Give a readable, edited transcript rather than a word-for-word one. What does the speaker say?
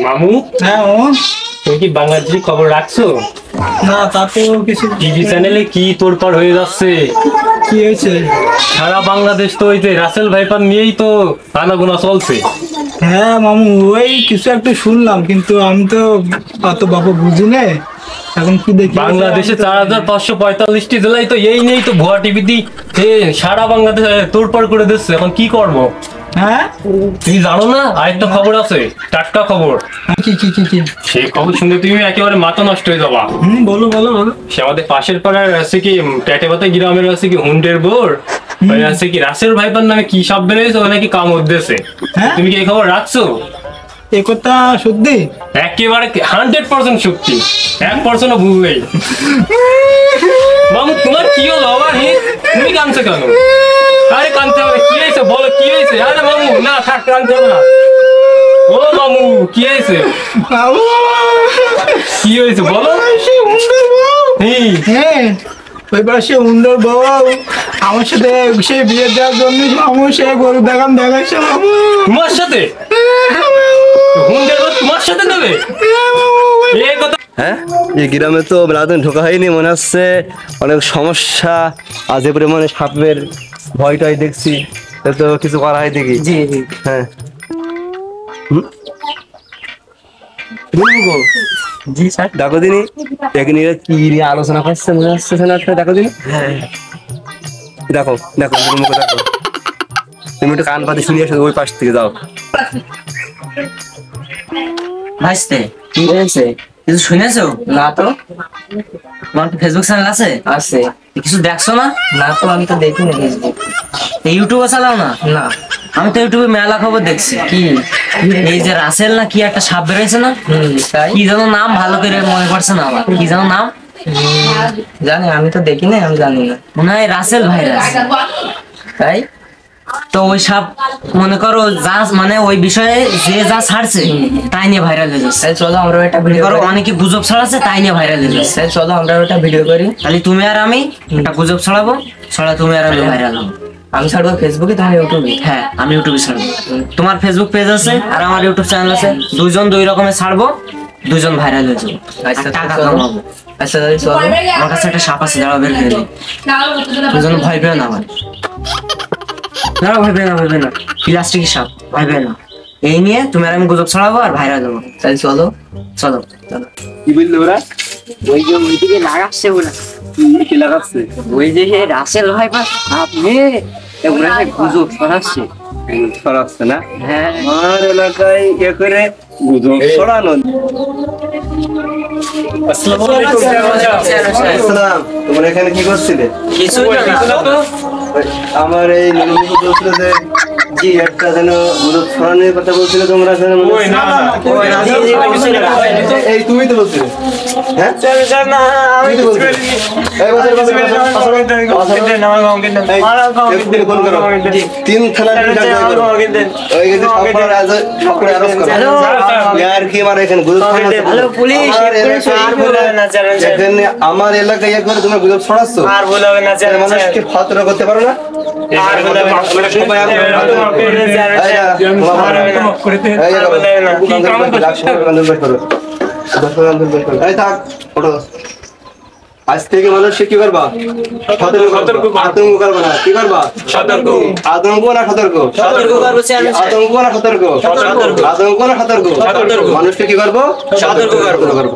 মামু। হ্যাঁ তুমি কি বাংলাদেশের খবর রাখছো? না, তা তো কিছু। টিভি চ্যানেলে কি তোড়পাড় হয়ে যাচ্ছে। কি হয়েছে? সারা বাংলাদেশ তো ওই যে রাসেল ভাইপার নিয়েই তো আনাগোনা চলছে। হ্যাঁ মামু, ওই কিছু একটা শুনলাম, কিন্তু আমি তো অত বাবা বুঝি না। এখন কি দেখি বাংলাদেশে 4545টি জেলায় তো এই নেই তো ভুয়া টিভিতে সারা বাংলাদেশ তোড়পাড় করে দিচ্ছে। এখন কি করবো? হ্যাঁ, তুমি জানো না আরেকটা খবর আছে, টাটকা খবর। কি কি কি কি? সেই খবর শুনে তুমি একেবারে মাথা নষ্ট হয়ে যাবা। বলো বলো বলো। সে আমাদের পাশের পাড়ার আছে কি পেটেপাতা গ্রামের আছে কি হুন্ডের বোর আছে কি রাসেল ভাইপার নামে কি সব বেরোয়েছে, ওখানে কি কাম উঠতেছে। হ্যাঁ? তুমি কি এই খবর রাখছো? এ কথা সত্যি? একেবারে 100% সত্যি, 1% ভুল নেই। মামু তোমার কি হলো আবার? তুমি কাঁদছো কেন? আরে কাঁদতে হবে, কি হয়েছে বলো, কি হয়েছে? আরে মামু না থাক, কাঁদতে হবে না। ও মামু কি হয়েছে? কি হয়েছে বলো। হ্যাঁ, ওইবার সে উন্ডর বউ আমার সাথে সে বিয়ে দেওয়ার জন্য মামু সে গরু দেখাচ্ছে মামু। তোমার সাথে? হুন্ডের বউ তোমার সাথে দেবে? এই কথা। হ্যাঁ, এই গ্রামে তো মেলাদিন ঢোকা হয়নি, মনে হচ্ছে অনেক সমস্যা। আর যে পরিমাণে সাপের ভয়টাই দেখছি, তো কিছু করা হয় দেখি। জি জি। হ্যাঁ, জি স্যার। ডাকো দিনই এখানে কি নিয়ে আলোচনা করছে মনে হচ্ছে না? ডাকো দিনই। হ্যাঁ, দেখো দেখো মুখে দেখো, তুমি একটু কান পাতে শুনিয়ে আসো, ওই পাশ থেকে যাও। ভাইস্তে কি হয়েছে? কিছু শুনেছো? না তো। তোমার কি ফেসবুক চ্যানেল আছে? আছে। কিছু দেখছো না? না তো, আমি তো দেখি না ফেসবুক। ইউটিউবে চালাও না? না। আমি তো ইউটিউবে মেলা খবর দেখছি। কি? এই যে রাসেল না কি একটা সাপ বেরোয়েছে না? কি যেন নাম, ভালো করে মনে পড়ছে না আমার। কি যেন নাম জানি, আমি তো দেখি না, আমি জানি না। মনে হয় রাসেল ভাইরাস। তাই তো ওই সাপ মনে করো যা মানে ওই বিষয়ে যে যা ছাড়ছে তাই নিয়ে ভাইরাল হয়ে যাচ্ছে। তাই চলো আমরা একটা ভিডিও করো, করি। অনেকে গুজব ছড়াচ্ছে তাই নিয়ে ভাইরাল হয়ে যাচ্ছে। তাই চলো আমরা একটা ভিডিও করি। খালি তুমি আর আমি একটা গুজব ছড়াবো, তুমি আর আমি ভাইরাল হবো। আমি ছাড়বো ফেসবুকে, তোমার ইউটিউবে। হ্যাঁ, আমি ইউটিউবে ছাড়বো। তোমার ফেসবুক পেজ আছে আর আমার ইউটিউব চ্যানেল আছে, দুইজন দুই রকমের ছাড়বো, দুইজন ভাইরাল হয়ে যাবো, আচ্ছা, আর টাকা চলো। কামাবো। আচ্ছা তাই চলো। আমার কাছে একটা সাপ আছে, দাঁড়াও বের করে দিই। দুজন ভয় পেও না, ভাই দাঁড়াও, ভয় পেও না, ভয় পেও না, প্লাস্টিকের সাপ, ভয় পেও না। এই নিয়ে তুমি আর আমি গুজব ছড়াবো আর ভাইরাল হবো। তাই চলো। চলো চলো। কি বললো ওরা? ওইদিকে লাগাচ্ছে ওরা। কি লাগাচ্ছে? ওই যে সে রাসেল ভাই পাস আপনি ওরা সে গুজব ছড়াচ্ছে। ছড়াচ্ছে না? হ্যাঁ, আমার এলাকায় এ করে গুজব ছড়ানো। আসসালামু আলাইকুম। আসসালাম, তোমরা এখানে কি করছিলে? কিছুই না। আমার এই নিরুপদ বলছিল যে জি একটা যেন গুজব ছড়ানোর কথা বলছিল তোমরা। ওই না না, এই তুমি তো বলছিলে। হ্যাঁ, তুমি তো বলছিলে। এই ফোন করো। তিন খেলার ওই যে সকলের আরোপ করো। আর কি আমার এখানে গুজব ছড়াচ্ছে? হ্যালো পুলিশ, এখানে আমার এলাকায় একবার তোমরা গুজব ছড়াচ্ছ, আর ভুল হবে না স্যার। মানুষকে ফাতরা করতে পারো না? আর ভুল হবে না। সবাই আর ভুল হবে না। আজ থেকে মানুষকে কি করবা? সতর্ক। আতঙ্ক করবা না, কি করবা? সতর্ক। আতঙ্ক না সতর্ক? সতর্ক করবো স্যার। আতঙ্ক না সতর্ক? সতর্ক। আতঙ্ক না সতর্ক? সতর্ক। মানুষকে কি করবো? সতর্ক করবো।